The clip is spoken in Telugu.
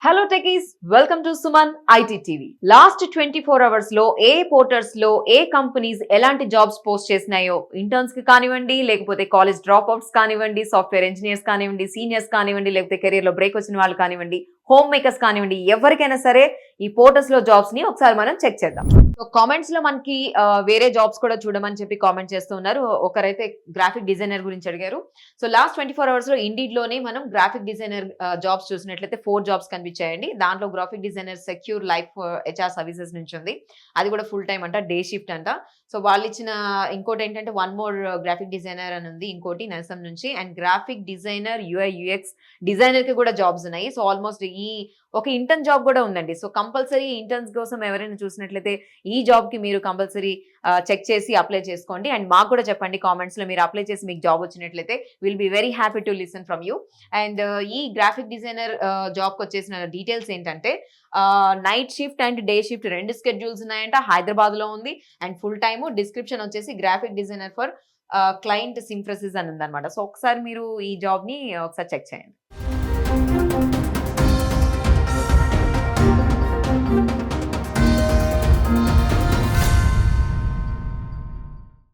Hello techies, welcome to Suman IT TV. Last 24 hours లో ఏ పోర్టర్స్ లో ఏ కంపెనీస్ ఎలాంటి జాబ్స్ పోస్ట్ చేసినాయో, ఇంటర్న్స్ కి కానివ్వండి, లేకపోతే కాలేజ్ డ్రాప్ అవుట్స్ కానివ్వండి, సాఫ్ట్వేర్ ఇంజనీర్స్ కానివ్వండి, సీనియర్స్ కానివ్వండి, లేకపోతే కెరీర్ లో బ్రేక్ వచ్చిన వాళ్ళు కానివ్వండి, హోమ్ మేకర్స్ కానివ్వండి, ఎవరికైనా సరే ఈ పోర్టల్స్ లో జాబ్స్ ని ఒకసారి మనం చెక్ చేద్దాం. సో కామెంట్స్ లో మనకి వేరే జాబ్స్ కూడా చూడమని చెప్పి కామెంట్ చేస్తూ ఉన్నారు. ఒకరైతే గ్రాఫిక్ డిజైనర్ గురించి అడిగారు. సో లాస్ట్ 24 అవర్స్ లో ఇండీడ్ లోనే మనం గ్రాఫిక్ డిజైనర్ జాబ్స్ చూసినట్లయితే 4 జాబ్స్ కనిపించాయండి. దాంట్లో graphic designer secure life HR services నుంచి ఉంది. అది కూడా ఫుల్ టైం అంట, డే షిఫ్ట్ అంట. సో వాళ్ళు ఇచ్చిన ఇంకోటి ఏంటంటే వన్ మోర్ గ్రాఫిక్ డిజైనర్ అని ఉంది, ఇంకోటి నెల్సమ్ నుంచి. And graphic designer UI UX designer కి కూడా జాబ్స్ ఉన్నాయి. సో ఆల్మోస్ట్ ఈ ఒక ఇంటర్న్ జాబ్ కూడా ఉందండి. సో కంపల్సరీ ఇంటర్న్స్ కోసం ఎవరైనా చూసినట్లయితే ఈ జాబ్ కి మీరు కంపల్సరీ చెక్ చేసి అప్లై చేసుకోండి. అండ్ మాకు కూడా చెప్పండి కామెంట్స్ లో, మీరు అప్లై చేసి మీకు జాబ్ వచ్చినట్లయితే will be very happy to listen from you. And ఈ గ్రాఫిక్ డిజైనర్ జాబ్ కి వచ్చేసిన డీటెయిల్స్ ఏంటంటే night shift and day shift రెండు స్కెడ్యూల్స్ ఉన్నాయంట. హైదరాబాద్ లో ఉంది అండ్ ఫుల్ టైమ్. డిస్క్రిప్షన్ వచ్చేసి గ్రాఫిక్ డిజైనర్ ఫర్ క్లయింట్ సింఫ్రసిస్ అని ఉందన్నమాట. సో ఒకసారి మీరు ఈ జాబ్ ని ఒకసారి చెక్ చేయండి.